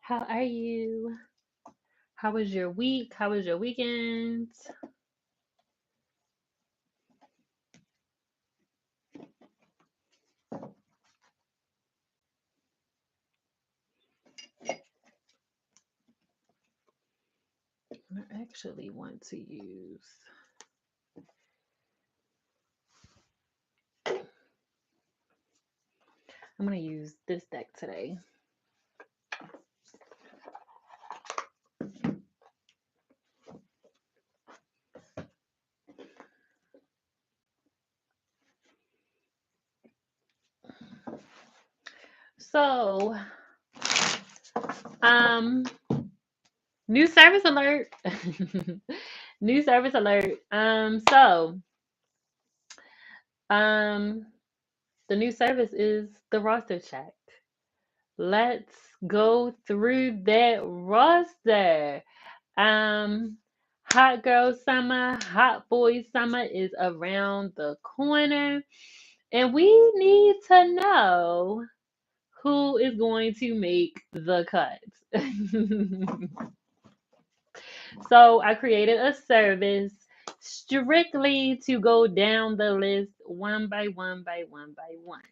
How are you? How was your week? How was your weekend? I actually want to use, I'm going to use this deck today. So, um, new service alert. New service alert. Um, the new service is the roster check. Let's go through that roster. Um, hot girl summer, hot boy summer is around the corner, and we need to know who is going to make the cut. So I created a service strictly to go down the list one by one by one by one.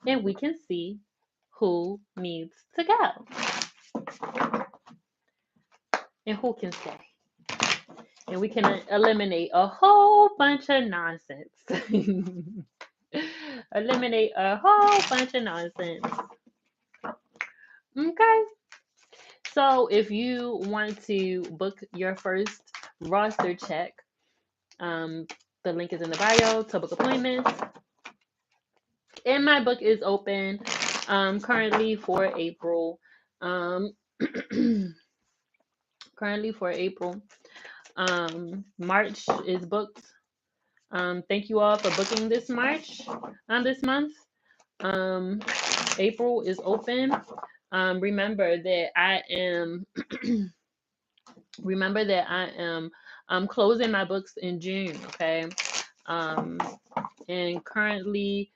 And we can see who needs to go and who can stay. And we can eliminate a whole bunch of nonsense. Eliminate a whole bunch of nonsense. Okay. So if you want to book your first roster check, um, the link is in the bio to book appointments. And my book is open currently for April. Um, currently for April. March is booked. Thank you all for booking this March this month. Um, April is open. Remember that I am remember that I am closing my books in June, okay? Um, and currently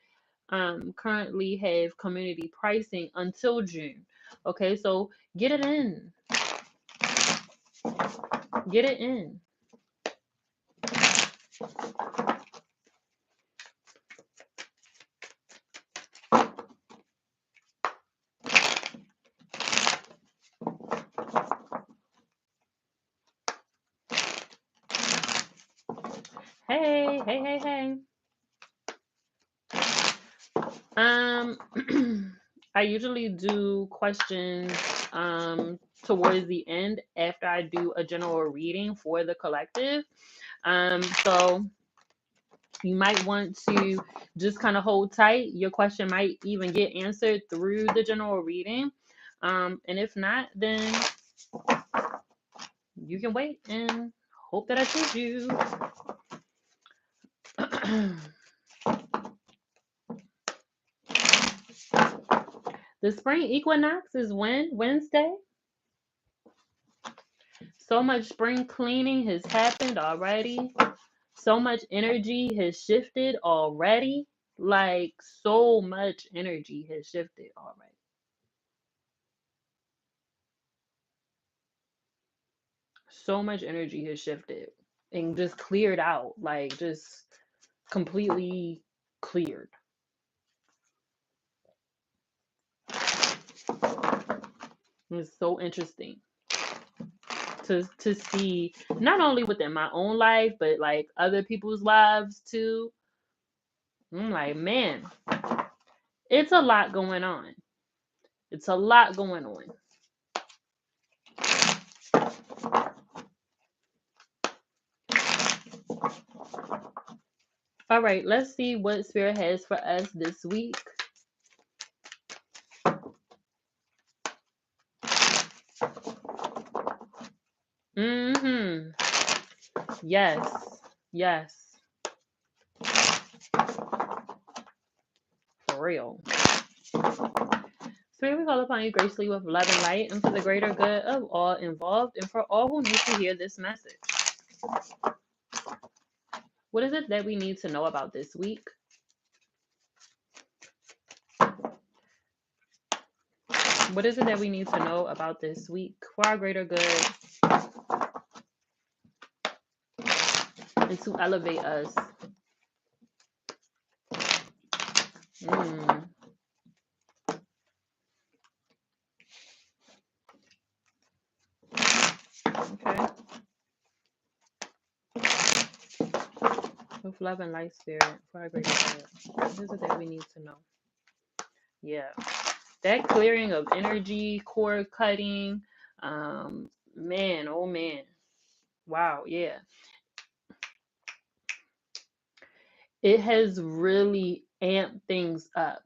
have community pricing until June. Okay, so get it in. Get it in. Hey, hey, hey, hey. Um, I usually do questions towards the end after I do a general reading for the collective. So you might want to just kind of hold tight. Your question might even get answered through the general reading. And if not, then you can wait and hope that I choose you. The spring equinox is when? Wednesday? So much spring cleaning has happened already. So much energy has shifted already. Like, so much energy has shifted already. So much energy has shifted and just cleared out. Like, just completely cleared. It's so interesting to see, not only within my own life, but like other people's lives too. I'm like, man, it's a lot going on. It's a lot going on. All right, let's see what Spirit has for us this week. Mm-hmm. Yes. Yes. For real. Spirit, we call upon you graciously with love and light and for the greater good of all involved and for all who need to hear this message. What is it that we need to know about this week? What is it that we need to know about this week for our greater good and to elevate us? Mm, okay. With love and light spirit for our greater good. What is it that we need to know? Yeah. That clearing of energy, cord cutting, man, oh man. Wow, yeah. It has really amped things up.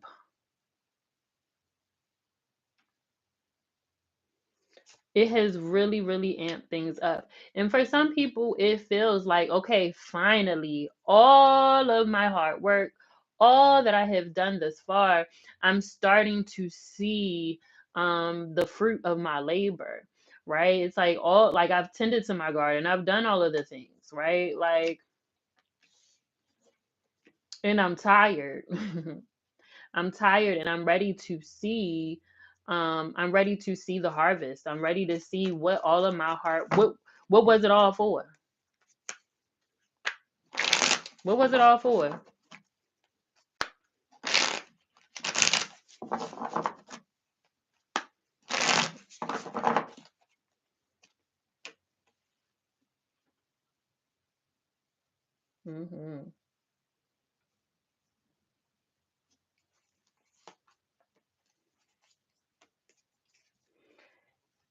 It has really, really amped things up. And for some people, it feels like, okay, finally, all of my hard work, all that I have done thus far, I'm starting to see the fruit of my labor, right? It's like all, like I've tended to my garden, I've done all of the things, right? Like, and I'm tired. I'm tired and I'm ready to see the harvest. I'm ready to see what all of my heart what was it all for? What was it all for? Hmm.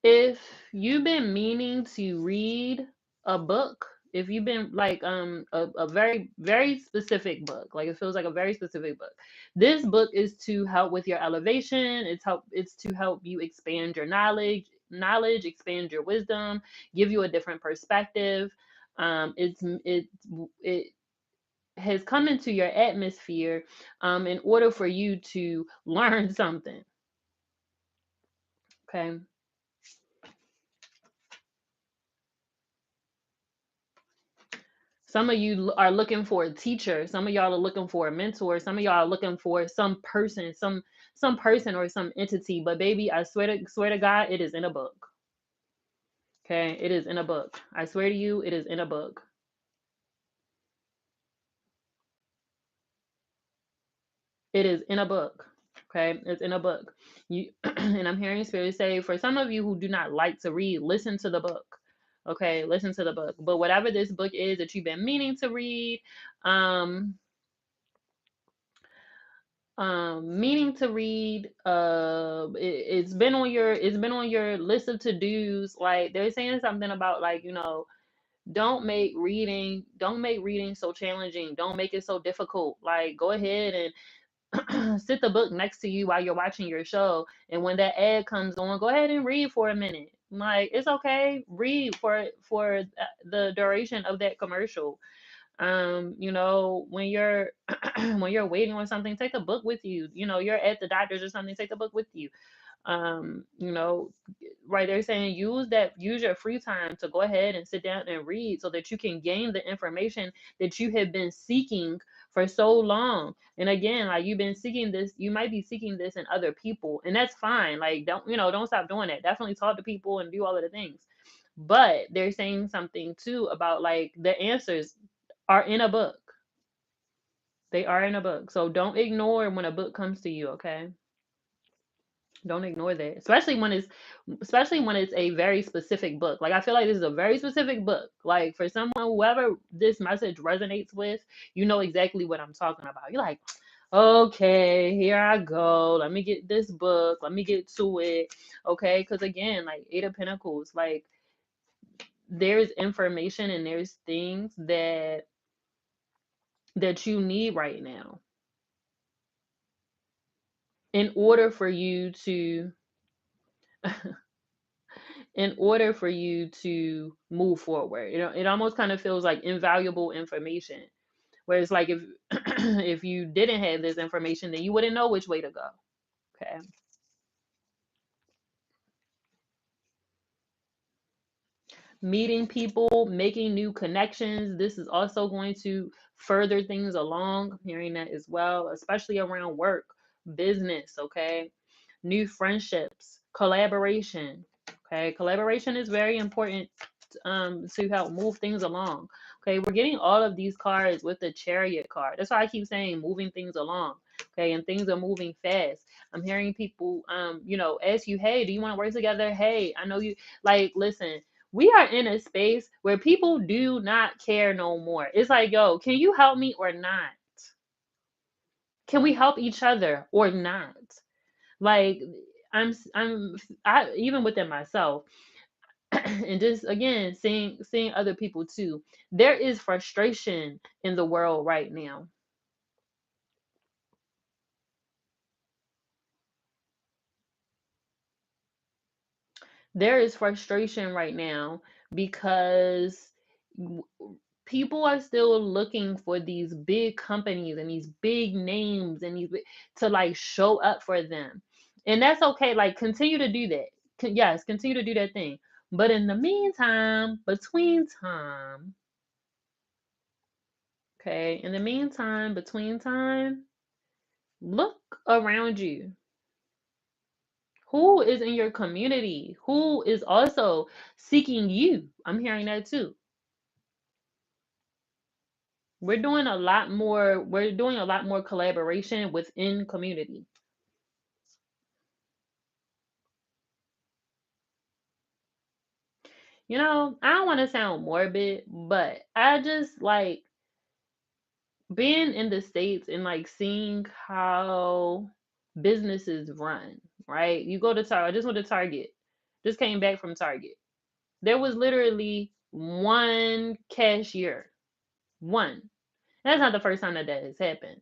If you've been meaning to read a book, if you've been like a very very specific book, like it feels like a very specific book. This book is to help with your elevation. It's to help you expand your knowledge, expand your wisdom, give you a different perspective. It has come into your atmosphere in order for you to learn something. Okay. Some of you are looking for a teacher. Some of y'all are looking for a mentor. Some of y'all are looking for some person or some entity. But baby, I swear to God, it is in a book. Okay, it is in a book. I swear to you, it is in a book. It is in a book. Okay, it's in a book. You and I'm hearing spirit say for some of you who do not like to read, listen to the book. Okay, listen to the book. But whatever this book is that you've been meaning to read, um, meaning to read, it's been on your list of to dos. Like they're saying something about like don't make reading so challenging. Don't make it so difficult. Like go ahead and sit the book next to you while you're watching your show, and when that ad comes on, go ahead and read for a minute. Like it's okay, read for the duration of that commercial. When you're when you're waiting on something, take a book with you. You're at the doctor's or something, take a book with you. um you know right, they're saying use your free time to go ahead and sit down and read so that you can gain the information that you have been seeking for so long. And again, like you've been seeking this, you might be seeking this in other people, and that's fine. Like don't stop doing that. Definitely talk to people and do all of the things. But they're saying something too about like the answers are in a book. They are in a book. So don't ignore when a book comes to you, okay? Don't ignore that. Especially when it's a very specific book. Like I feel like this is a very specific book. Like for someone whoever this message resonates with, you know exactly what I'm talking about. You're like, okay, here I go. Let me get this book. Let me get to it. Okay? Because again, like Eight of Pentacles, like there's information and there's things that you need right now in order for you to move forward. It almost kind of feels like invaluable information. Whereas like if if you didn't have this information, then you wouldn't know which way to go. Okay. Meeting people, making new connections. This is also going to further things along. I'm hearing that as well, especially around work, business. Okay. new friendships, collaboration. Okay, collaboration is very important to help move things along. Okay, we're getting all of these cards with the chariot card. That's why I keep saying moving things along. Okay, and things are moving fast. I'm hearing people ask you, hey, do you want to work together? Hey, I know you like listen, we are in a space where people do not care no more. It's like, yo, can you help me or not? Can we help each other or not? Like I even within myself, and just again seeing other people too. There is frustration in the world right now. There is frustration right now because w- people are still looking for these big companies and these big names and to like show up for them. And that's okay. Like continue to do that. Yes, continue to do that thing. But in the meantime, between time, okay, in the meantime, between time, look around you. Who is in your community? Who is also seeking you? I'm hearing that too. We're doing a lot more collaboration within community. I don't want to sound morbid, but I just like being in the States and like seeing how businesses run, right? You go to Target, I just went to Target, just came back from Target. There was literally one cashier. One. That's not the first time that has happened.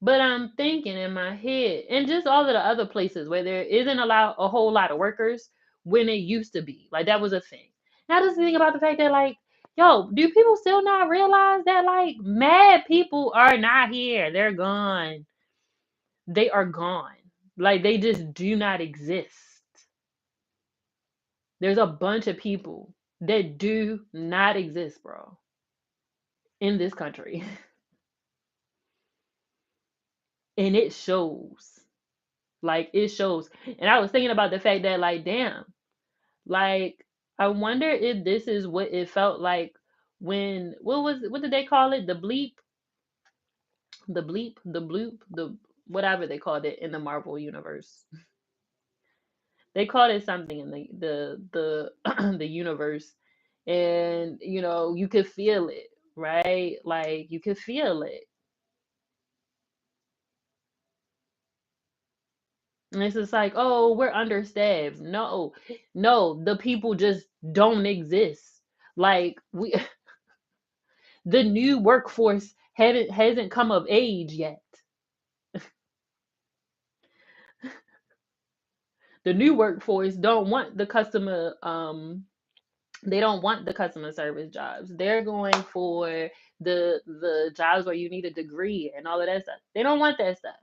But I'm thinking in my head, and just all of the other places where there isn't a whole lot of workers when it used to be. Like that was a thing. Now just think about the fact that like, yo, do people still not realize that like mad people are not here? They're gone. They are gone. Like they just do not exist. There's a bunch of people that do not exist, bro, in this country. And it shows. Like it shows. And I was thinking about the fact that like damn, like I wonder if this is what it felt like when what did they call it? The bloop, the whatever they called it in the Marvel universe. They called it something in the the universe. And you could feel it, right? Like you could feel it. And it's just like, oh, we're understaffed. No, no, the people just don't exist. Like we, the new workforce hasn't come of age yet. The new workforce don't want the customer. They don't want the customer service jobs. They're going for the jobs where you need a degree and all of that stuff. They don't want that stuff.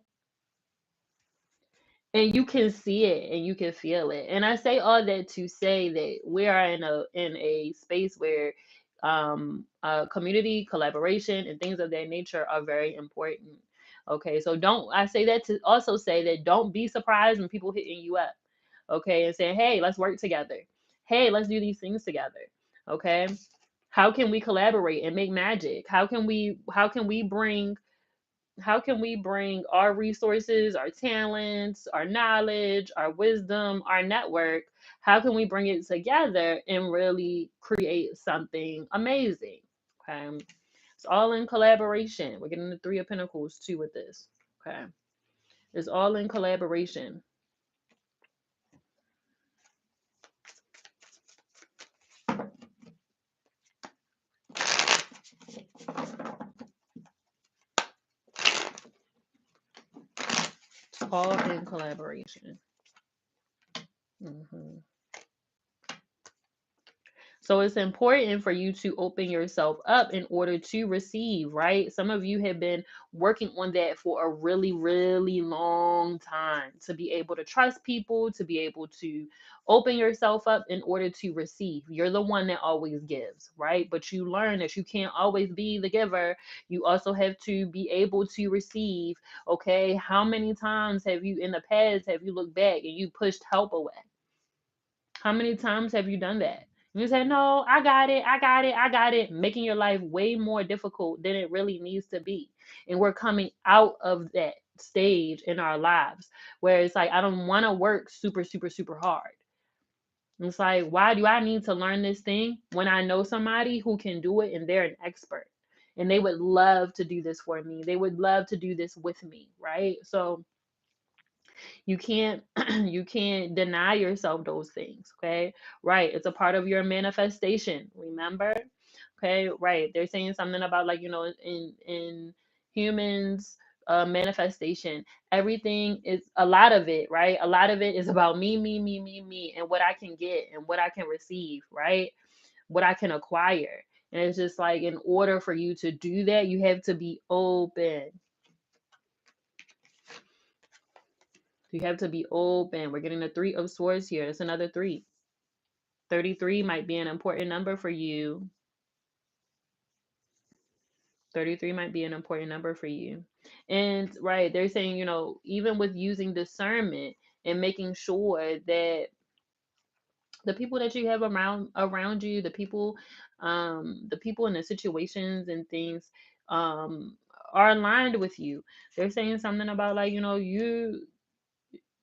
And you can see it and you can feel it. And I say all that to say that we are in a space where community collaboration and things of that nature are very important. Okay, so don't I say that to also say that don't be surprised when people hitting you up, okay, and saying, hey, let's work together, hey, let's do these things together. Okay, how can we collaborate and make magic? How can we bring our resources, our talents, our knowledge, our wisdom, our network? How can we bring it together and really create something amazing? Okay. It's all in collaboration. We're getting the Three of Pentacles too with this. Okay. It's all in collaboration. It's all in collaboration. hmm So it's important for you to open yourself up in order to receive, right? Some of you have been working on that for a really, really long time to be able to trust people, to be able to open yourself up in order to receive. You're the one that always gives, right? But you learn that you can't always be the giver. You also have to be able to receive. Okay, how many times have you in the past have you looked back and you pushed help away? How many times have you done that? You say, no, I got it, I got it, I got it, making your life way more difficult than it really needs to be. And we're coming out of that stage in our lives where it's like, I don't want to work super, super, super hard. It's like, why do I need to learn this thing when I know somebody who can do it and they're an expert? And they would love to do this for me. They would love to do this with me, right? So you can't you can't deny yourself those things, okay? Right, it's a part of your manifestation, remember? Okay, right, they're saying something about, like, in humans, manifestation, everything is, a lot of it, right, a lot of it is about me, me, me, me, me, and what I can get and what I can receive, right, what I can acquire. And it's just like, in order for you to do that, you have to be open. You have to be open. We're getting the Three of Swords here. It's another three. 33 might be an important number for you. 33 might be an important number for you. And right, they're saying, even with using discernment and making sure that the people that you have around you, the people in the situations and things, um are aligned with you. They're saying something about, like, you,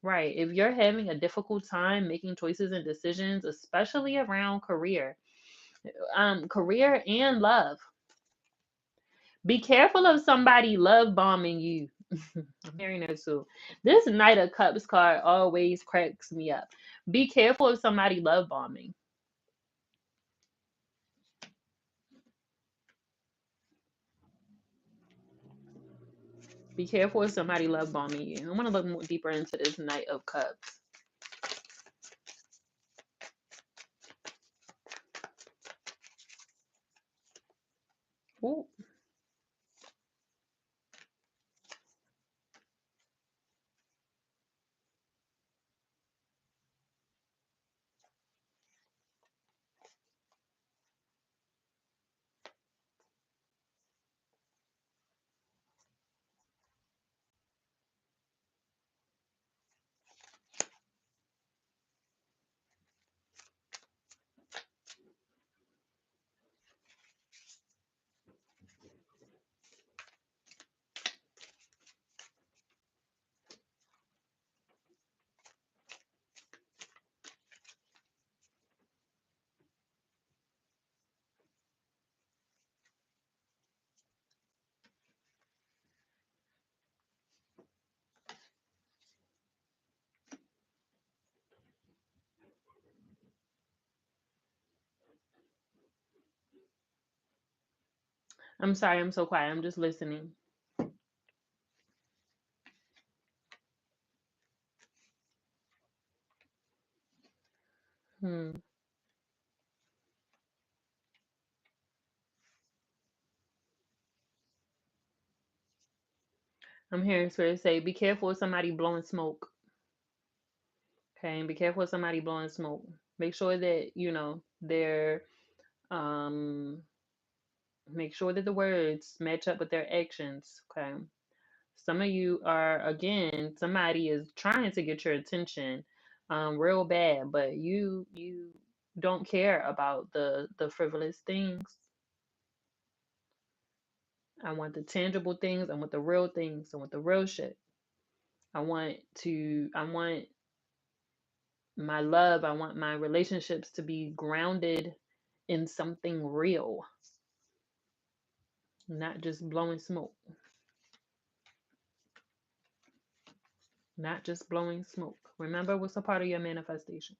right, if you're having a difficult time making choices and decisions, especially around career and love, be careful of somebody love bombing you. I'm hearing that too. This Knight of Cups card always cracks me up. Be careful of somebody love bombing. Be careful of somebody love bombing you. I want to look more deeper into this Knight of Cups. Ooh. I'm sorry, I'm so quiet. I'm just listening. Hmm. I'm hearing Spirit say, be careful of somebody blowing smoke. Okay, and be careful of somebody blowing smoke. Make sure that, they're um make sure that the words match up with their actions. Okay. Some of you are, again, somebody is trying to get your attention real bad, but you don't care about the frivolous things. I want the tangible things. I want the real things. I want the real shit. I want my love, I want my relationships to be grounded in something real, not just blowing smoke. Not just blowing smoke. Remember, what's a part of your manifestation?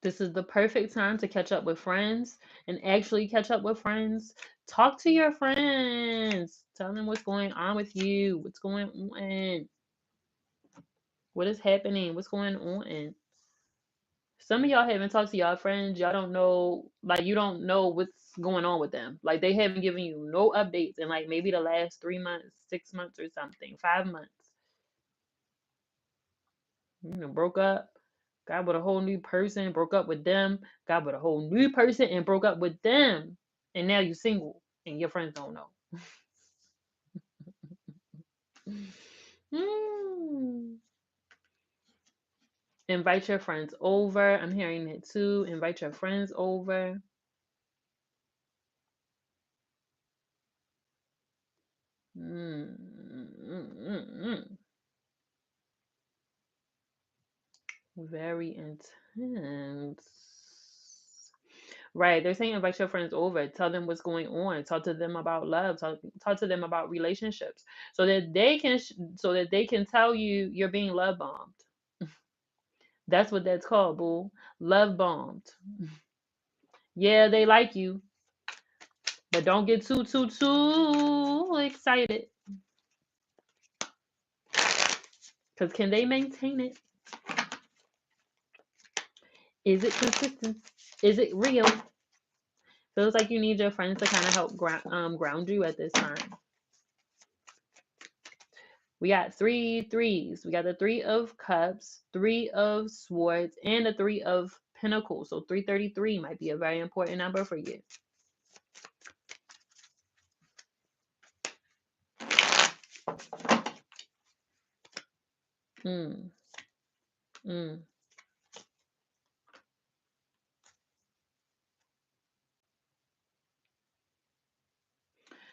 This is the perfect time to catch up with friends and actually catch up with friends. Talk to your friends. Tell them what's going on with you. What's going on? What is happening? What's going on? Some of y'all haven't talked to y'all friends. Y'all don't know, like, you don't know what's going on with them. Like, they haven't given you no updates in, like, maybe the last 3 months, 6 months, or something, 5 months. Broke up, got with a whole new person, broke up with them, got with a whole new person, and broke up with them. And now you're single, and your friends don't know. Mm. Invite your friends over. I'm hearing it too. Invite your friends over. Mm. Very intense. Right. They're saying invite your friends over. Tell them what's going on. Talk to them about love. Talk to them about relationships, so that they can tell you you're being love bombed. That's what that's called, boo. Love bombed. Yeah, they like you, but don't get too excited. Cause can they maintain it? Is it consistent? Is it real? Feels like you need your friends to kind of help ground you at this time. We got three threes. We got the Three of Cups, Three of Swords, and the Three of Pentacles. So 333 might be a very important number for you. Mm. Mm.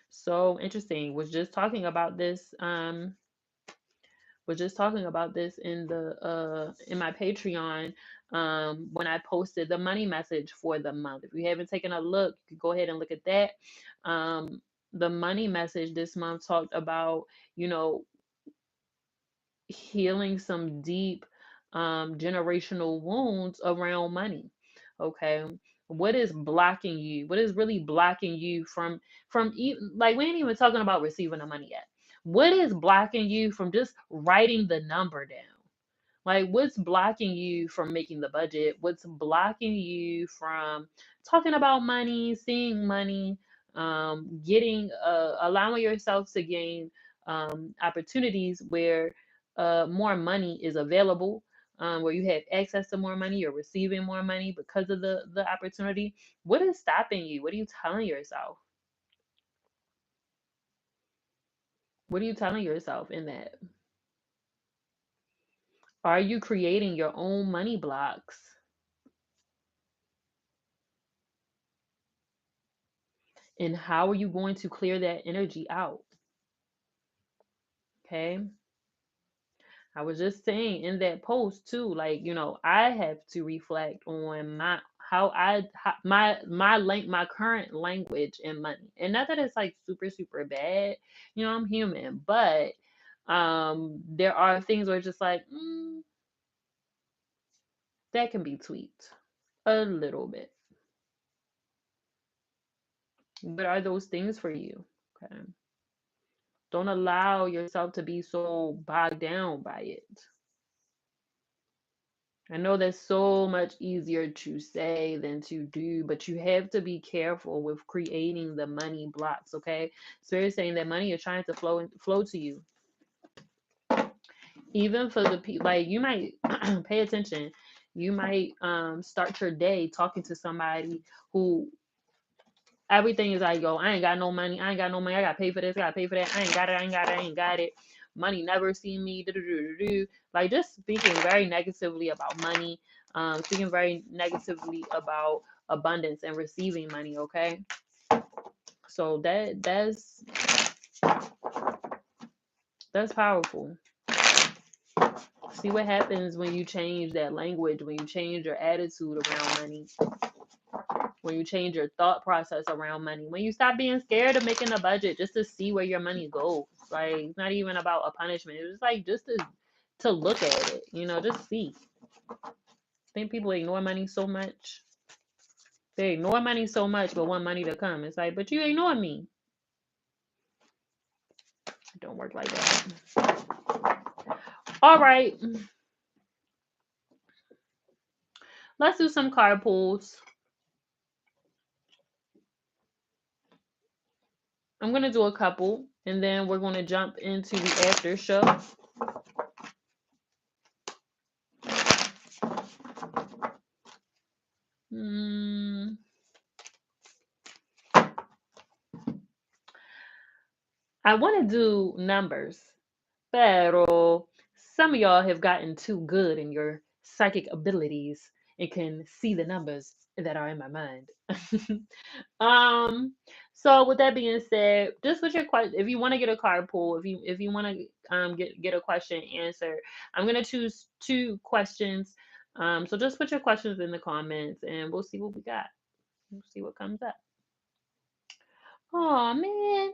So interesting. Was just talking about this. Was just talking about this in my Patreon when I posted the money message for the month. If you haven't taken a look, you can go ahead and look at that. Um, the money message this month talked about, you know, healing some deep generational wounds around money. Okay, what is blocking you? What is really blocking you from even, like, we ain't even talking about receiving the money yet. What is blocking you from just writing the number down? Like, what's blocking you from making the budget? What's blocking you from talking about money, seeing money, getting, allowing yourself to gain opportunities where more money is available, where you have access to more money, you're receiving more money because of the opportunity? What is stopping you? What are you telling yourself? What are you telling yourself in that? Are you creating your own money blocks? And how are you going to clear that energy out? Okay. I was just saying in that post too, like, I have to reflect on my current language and money. And not that it's like super, super bad. I'm human, but there are things where it's just like, that can be tweaked a little bit. What are those things for you? Okay. Don't allow yourself to be so bogged down by it. I know that's so much easier to say than to do, but you have to be careful with creating the money blocks, okay? Spirit saying that money is trying to flow to you. Even for the people, like, you might pay attention. You might start your day talking to somebody who everything is like, yo, I ain't got no money. I ain't got no money. I got to pay for this. I got to pay for that. I ain't got it. I ain't got it. I ain't got it. Money never see me. Like, just speaking very negatively about money. Speaking very negatively about abundance and receiving money. Okay. So that's powerful. See what happens when you change that language, when you change your attitude around money, when you change your thought process around money, when you stop being scared of making a budget just to see where your money goes. Like, it's not even about a punishment. It's like just to to look at it, just see. I think people ignore money so much. They ignore money so much but want money to come. It's like, but you ignore me. It don't work like that. All right. Let's do some card pulls. I'm going to do a couple, and then we're going to jump into the after show. I want to do numbers, pero some of y'all have gotten too good in your psychic abilities and can see the numbers that are in my mind. So with that being said, just with your question, if you want to get a card pull, if you want to get a question answered, I'm gonna choose two questions. So just put your questions in the comments and we'll see what we got. We'll see what comes up. Oh man,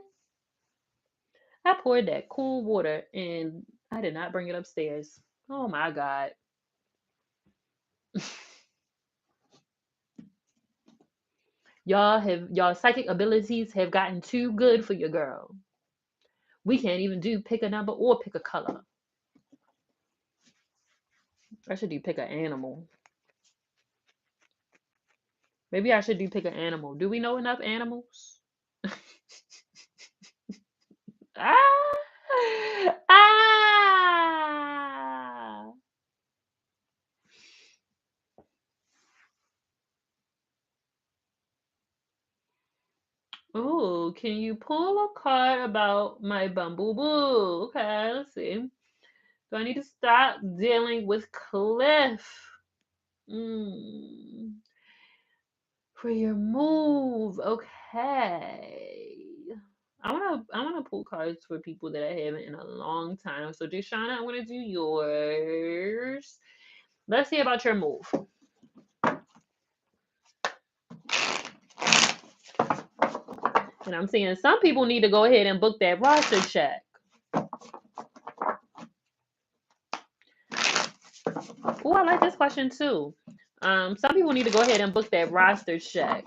I poured that cool water and I did not bring it upstairs. Oh my god. Y'all psychic abilities have gotten too good for your girl. We can't even do pick a number or pick a color. I should do pick an animal. Maybe I should do pick an animal. Do we know enough animals? Ah! Ah! Oh, can you pull a card about my bumble boo? Okay, let's see. Do I need to stop dealing with Cliff? Mm. For your move, okay. I wanna pull cards for people that I haven't in a long time. So Deshauna, I wanna do yours. Let's see about your move. And I'm seeing some people need to go ahead and book that roster check. Oh, I like this question too. Some people need to go ahead and book that roster check.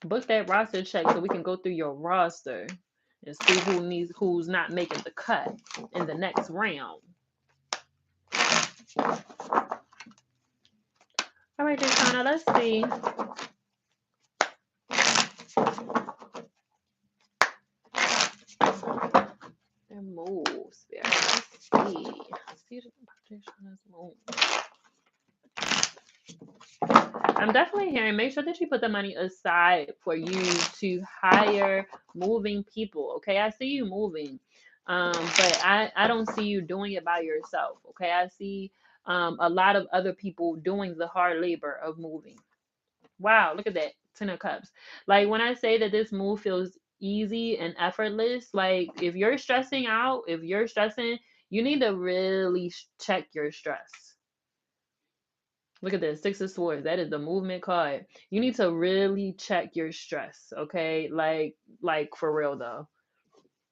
Book that roster check so we can go through your roster and see who's not making the cut in the next round. All right, Deshauna, let's see. Their moves. Let's see. Let's see Deshauna's moves. I'm definitely hearing, make sure that you put the money aside for you to hire moving people. Okay, I see you moving, but I don't see you doing it by yourself. Okay, I see a lot of other people doing the hard labor of moving. Wow, look at that, 10 of Cups. Like when I say that this move feels easy and effortless, like if you're stressing out, if you're stressing, you need to really check your stress. Look at this, 6 of Swords. That is the movement card. You need to really check your stress, okay? Like for real though.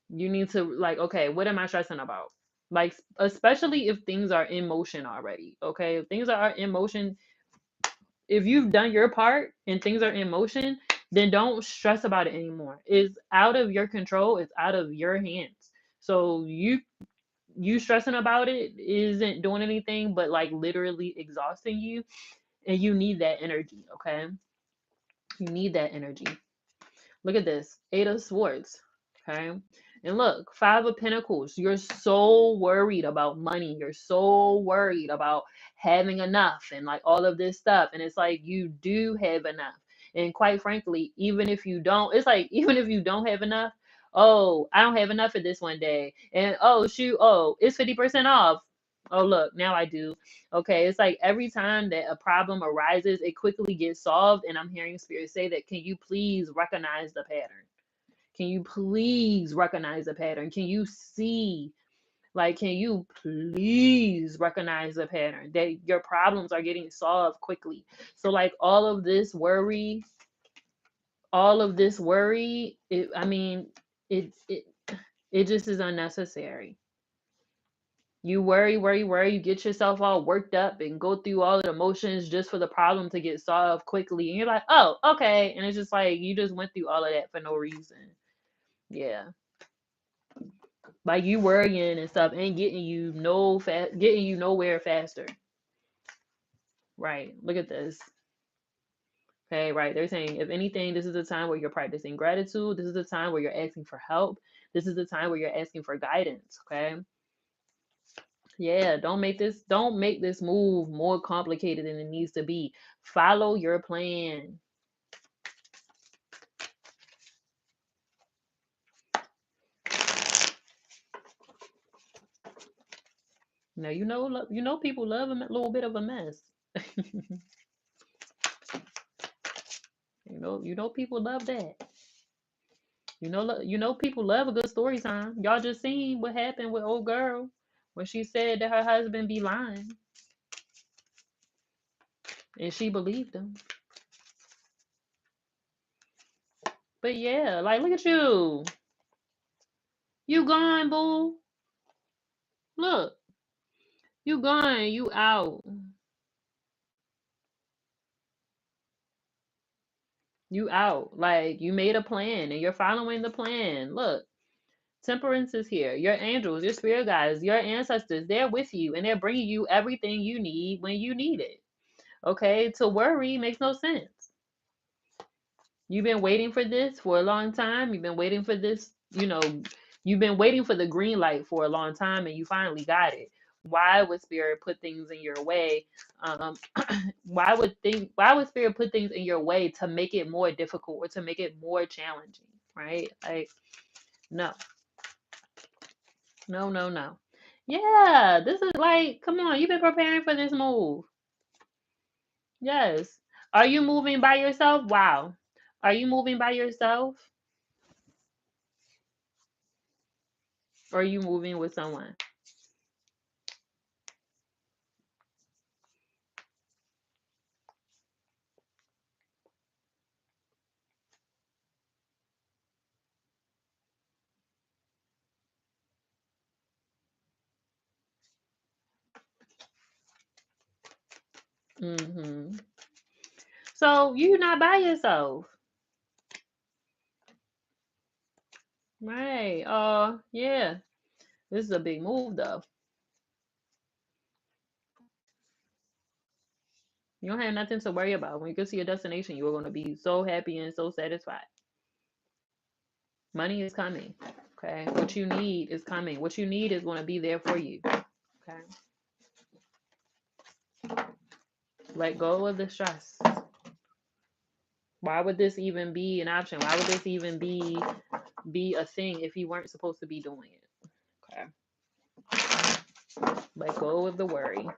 You need to like, okay, what am I stressing about? Like especially if things are in motion already, okay? If things are in motion, if you've done your part and things are in motion, then don't stress about it anymore. It's out of your control, it's out of your hands. So you stressing about it isn't doing anything but like literally exhausting you, and you need that energy, okay? You need that energy. Look at this, 8 of Swords, okay? And look, 5 of Pentacles. You're so worried about money. You're so worried about having enough and like all of this stuff. And it's like you do have enough. And quite frankly, even if you don't, it's like even if you don't have enough, oh, I don't have enough for this one day. And oh shoot, oh, it's 50% off. Oh look, now I do. Okay, it's like every time that a problem arises, it quickly gets solved. And I'm hearing Spirit say that, can you please recognize the pattern? Can you please recognize the pattern? Can you see Like, can you please recognize the pattern that your problems are getting solved quickly? So, like, all of this worry, I mean, it it just is unnecessary. You worry, you get yourself all worked up and go through all the emotions just for the problem to get solved quickly. And you're like, oh, okay. And it's just like you just went through all of that for no reason. Yeah. Like you worrying and stuff ain't getting you nowhere faster. Right. Look at this. Okay, right. They're saying, if anything, this is a time where you're practicing gratitude. This is a time where you're asking for help. This is the time where you're asking for guidance. Okay. Yeah, don't make this move more complicated than it needs to be. Follow your plan. Now you know people love a little bit of a mess. You know people love that. You know people love a good story time. Y'all just seen what happened with old girl when she said that her husband be lying and she believed him. But yeah, like look at you. You gone, boo. Look, you gone, you out. You out. Like you made a plan and you're following the plan. Look, temperance is here. Your angels, your spirit guides, your ancestors, they're with you and they're bringing you everything you need when you need it. Okay? To worry makes no sense. You've been waiting for this for a long time. You've been waiting for this, you've been waiting for the green light for a long time and you finally got it. Why would spirit put things in your way? Um, why would spirit put things in your way to make it more difficult or to make it more challenging, right? Like, no, no, no, no. Yeah, this is like, come on, you've been preparing for this move. Yes. Are you moving by yourself? Wow. Are you moving by yourself? Or are you moving with someone? Hmm. So you're not by yourself. Right. Yeah. This is a big move though. You don't have nothing to worry about. When you get to your destination, you're going to be so happy and so satisfied. Money is coming. Okay. What you need is coming. What you need is going to be there for you. Okay. Let go of the stress. Why would this even be an option? Why would this even be a thing if you weren't supposed to be doing it? Okay. Let go of the worry.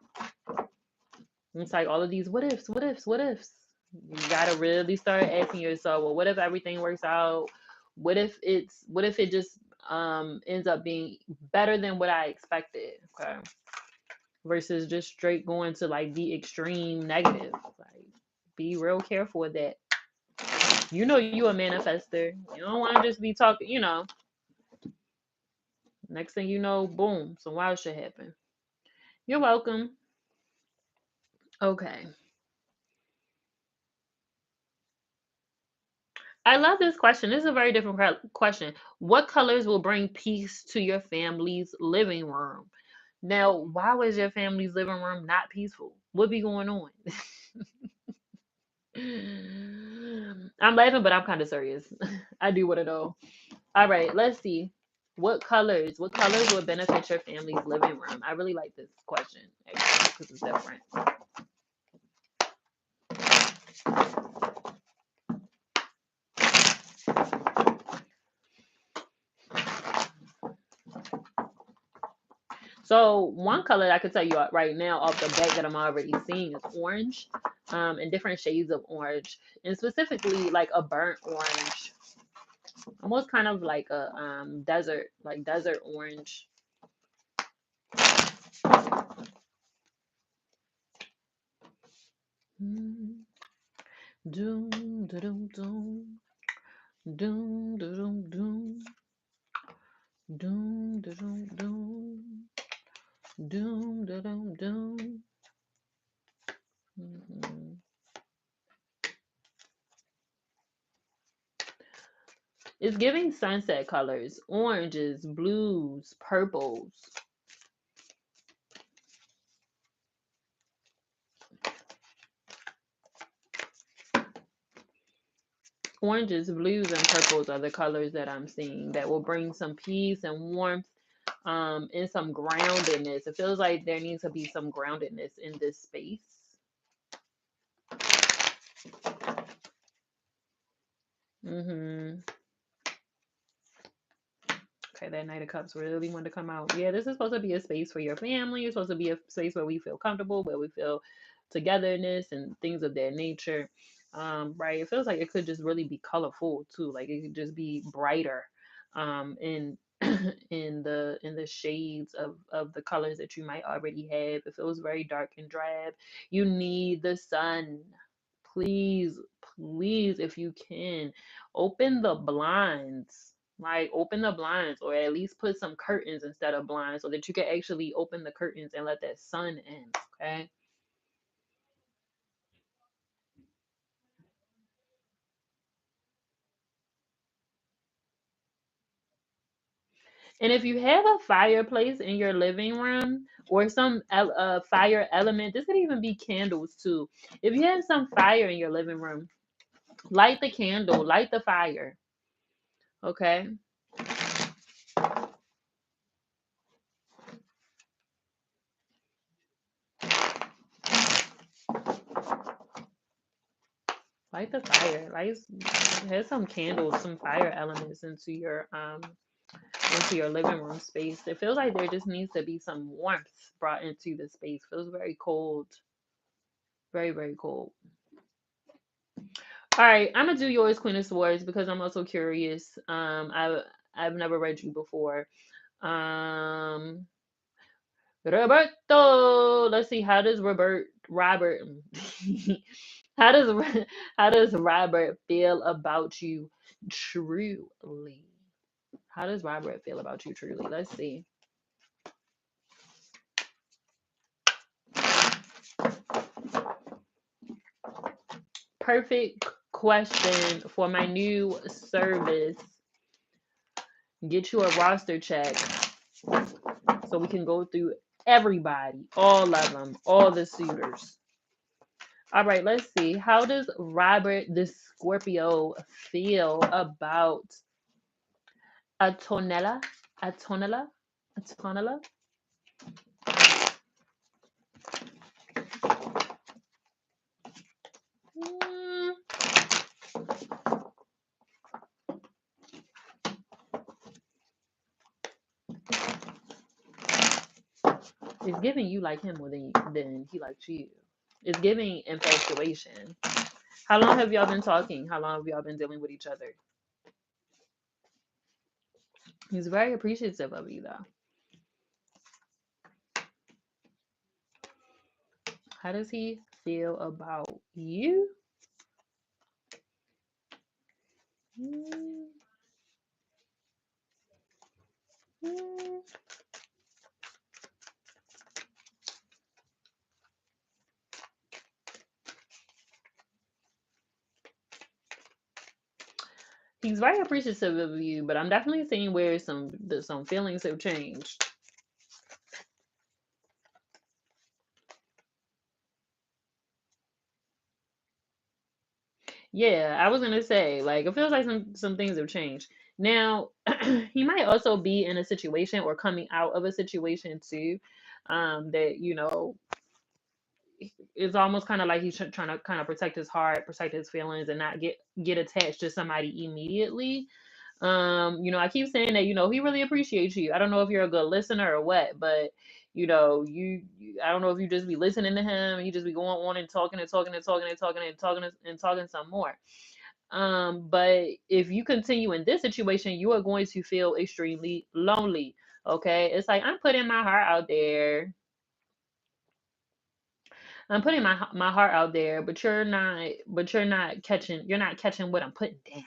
It's like all of these what ifs, what ifs, what ifs. You gotta really start asking yourself, well, what if everything works out? What if it just ends up being better than what I expected? Okay. Versus just straight going to like the extreme negative. Like be real careful with that. You know you a manifester. You don't want to just be talking. Next thing you know, boom, some wild shit happen. You're welcome. Okay. I love this question. This is a very different question. What colors will bring peace to your family's living room? Now, why was your family's living room not peaceful? What be going on? I'm laughing, but I'm kind of serious. I do want to know. All right, let's see. What colors would benefit your family's living room? I really like this question actually because it's different. So one color I could tell you right now off the bat that I'm already seeing is orange, and different shades of orange, and specifically like a burnt orange, almost kind of like a desert orange. Mm. Doom, doom, doom, doom, doom, doom, doom, doom, doom, doom, doom, doom. Mhm. It's giving sunset colors, oranges, blues, purples. Oranges, blues, and purples are the colors that I'm seeing that will bring some peace and warmth, and some groundedness. It feels like there needs to be some groundedness in this space. Hmm. Okay, that Knight of Cups really wanted to come out. Yeah, this is supposed to be a space for your family. It's supposed to be a space where we feel comfortable, where we feel togetherness and things of that nature. Right. It feels like it could just really be colorful too. Like it could just be brighter, in in the shades of the colors that you might already have. If it was very dark and drab, you need the sun. Please, please, if you can, open the blinds. Like open the blinds, or at least put some curtains instead of blinds, so that you can actually open the curtains and let that sun in. Okay. And if you have a fireplace in your living room, or some fire element, this could even be candles too. If you have some fire in your living room, light the candle, light the fire. Okay. Light the fire. Light, have some candles, some fire elements into your living room space. It feels like there just needs to be some warmth brought into the space. Feels very cold. Very, very cold. All right, I'm gonna do yours, Queen of Swords, because I'm also curious. I've never read you before. Um Roberto. Let's see, how does Robert how does how does Robert feel about you truly? How does Robert feel about you truly? Let's see. Perfect question for my new service. Get you a roster check so we can go through everybody, all of them, all the suitors. All right, let's see. How does Robert the Scorpio feel about Antonella? Antonella? Antonella? Mm, it's giving you like him more than he likes you. It's giving infatuation. How long have y'all been talking? How long have y'all been dealing with each other? He's very appreciative of you, though. How does he feel about you? Mm, mm. He's very appreciative of you, but I'm definitely seeing where some feelings have changed. Yeah, I was gonna say, like, it feels like some things have changed. Now, he might also be in a situation or coming out of a situation too, that it's almost kind of like he's trying to kind of protect his heart, protect his feelings, and not get attached to somebody immediately. I keep saying that, he really appreciates you. I don't know if you're a good listener or what, but I don't know if you just be listening to him, he just be going on and talking and talking and talking and talking and talking and talking some more. But if you continue in this situation, you are going to feel extremely lonely. Okay, it's like I'm putting my heart out there. I'm putting my heart out there, but you're not catching what I'm putting down.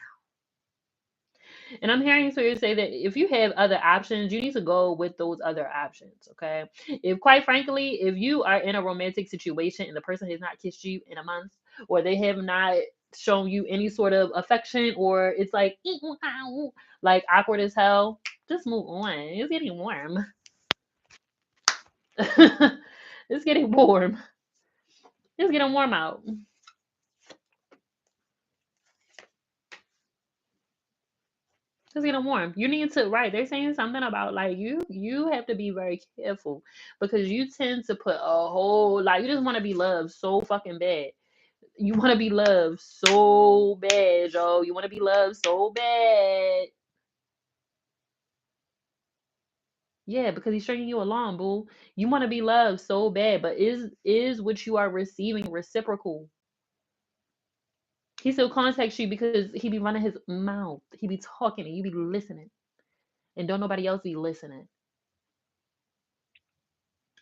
And I'm hearing you say that if you have other options, you need to go with those other options. Okay. If quite frankly, if you are in a romantic situation and the person has not kissed you in a month, or they have not shown you any sort of affection, or it's like awkward as hell, just move on. It's getting warm. It's getting warm. It's getting warm out. It's getting warm. You need to, right? They're saying something about like you have to be very careful because you tend to put a whole like you just want to be loved so fucking bad. You want to be loved so bad, Joe. You want to be loved so bad. Yeah, because he's stringing you along, boo. You want to be loved so bad, but is what you are receiving reciprocal? He still contacts you because he be running his mouth. He be talking and you be listening, and don't nobody else be listening.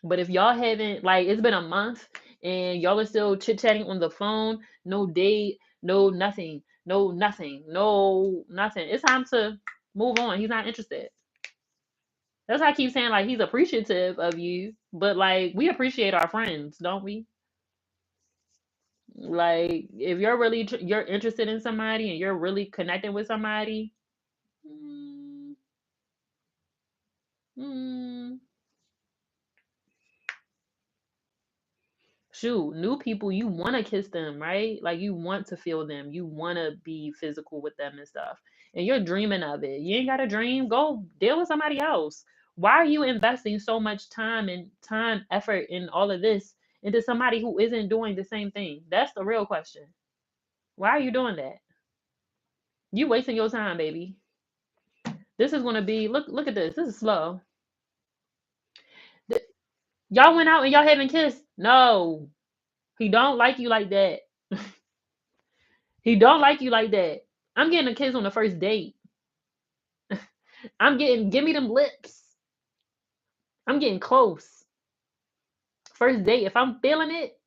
But if y'all haven't, like, it's been a month and y'all are still chit chatting on the phone, no date, no nothing, no nothing, no nothing. It's time to move on. He's not interested. That's why I keep saying, like, he's appreciative of you, but, like, we appreciate our friends, don't we? Like, if you're really, you're interested in somebody and you're really connecting with somebody, mm, mm, shoot, new people, you want to kiss them, right? Like you want to feel them, you want to be physical with them and stuff, and you're dreaming of it. You ain't got a dream, go deal with somebody else. Why are you investing so much time, effort, and all of this into somebody who isn't doing the same thing? That's the real question. Why are you doing that? You wasting your time, baby. This is going to be, look at this is slow. Y'all went out and y'all haven't kissed. No, he don't like you like that. He don't like you like that. I'm getting a kiss on the first date. Give me them lips. I'm getting close. First date. If I'm feeling it,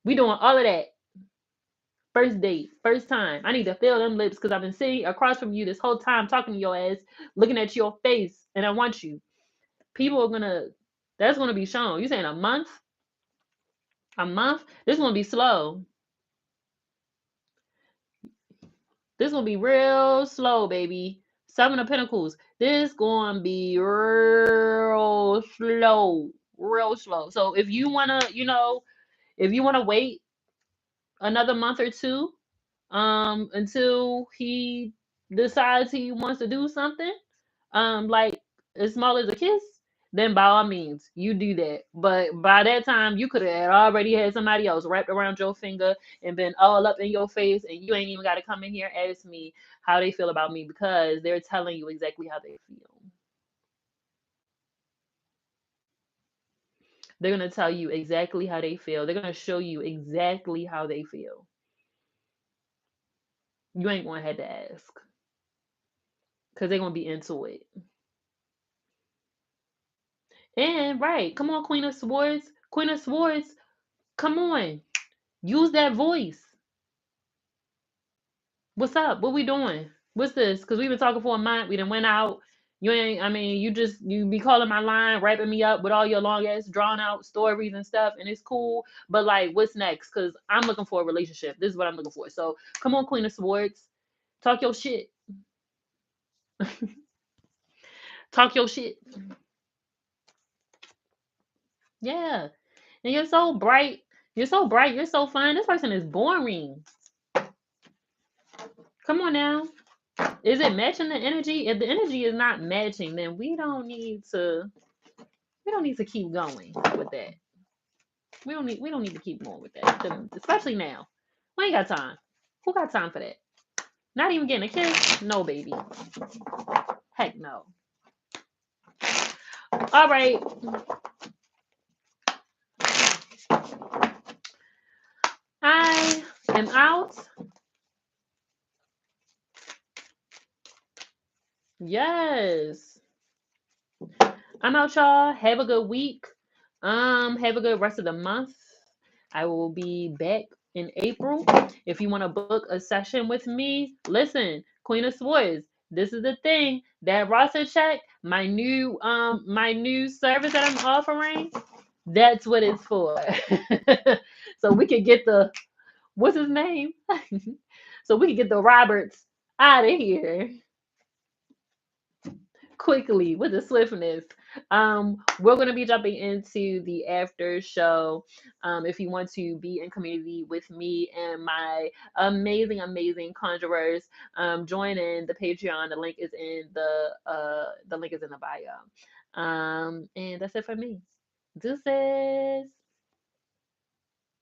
we doing all of that. First date. First time. I need to feel them lips because I've been sitting across from you this whole time talking to your ass, looking at your face, and I want you. People are gonna, that's gonna be shown. You saying a month? A month? This gonna be slow. This gonna be real slow, baby. Seven of Pentacles. This gonna be real slow, real slow. So if you wanna, if you wanna wait another month or two, until he decides he wants to do something, like as small as a kiss, then by all means you do that. But by that time, you could have already had somebody else wrapped around your finger and been all up in your face, and you ain't even got to come in here and ask me how they feel about me because they're telling you exactly how they feel. They're gonna tell you exactly how they feel. They're gonna show you exactly how they feel. You ain't gonna have to ask because they're gonna be into it. And right, come on, Queen of Swords. Queen of Swords, come on. Use that voice. What's up? What we doing? What's this? Because we've been talking for a month. We done went out. You ain't, I mean, you be calling my line, wrapping me up with all your long ass drawn out stories and stuff, and it's cool. But like, what's next? Because I'm looking for a relationship. This is what I'm looking for. So come on, Queen of Swords. Talk your shit. Talk your shit. Yeah. And you're so bright. You're so bright. You're so fun. This person is boring. Come on now. Is it matching the energy? If the energy is not matching, then we don't need to keep going with that. We don't need to keep going with that. Especially now. We ain't got time. Who got time for that? Not even getting a kiss? No, baby. Heck no. All right. I am out. Yes. I'm out, y'all. Have a good week. Have a good rest of the month. I will be back in April. If you want to book a session with me, listen, Queen of Swords. This is the thing. That roster check, my new service that I'm offering, that's what it's for. So we could get the what's his name? So we could get the Roberts out of here quickly with the swiftness. We're going to be jumping into the after show. If you want to be in community with me and my amazing, amazing conjurers, join in the Patreon. The link is in the bio. And that's it for me. Deuces.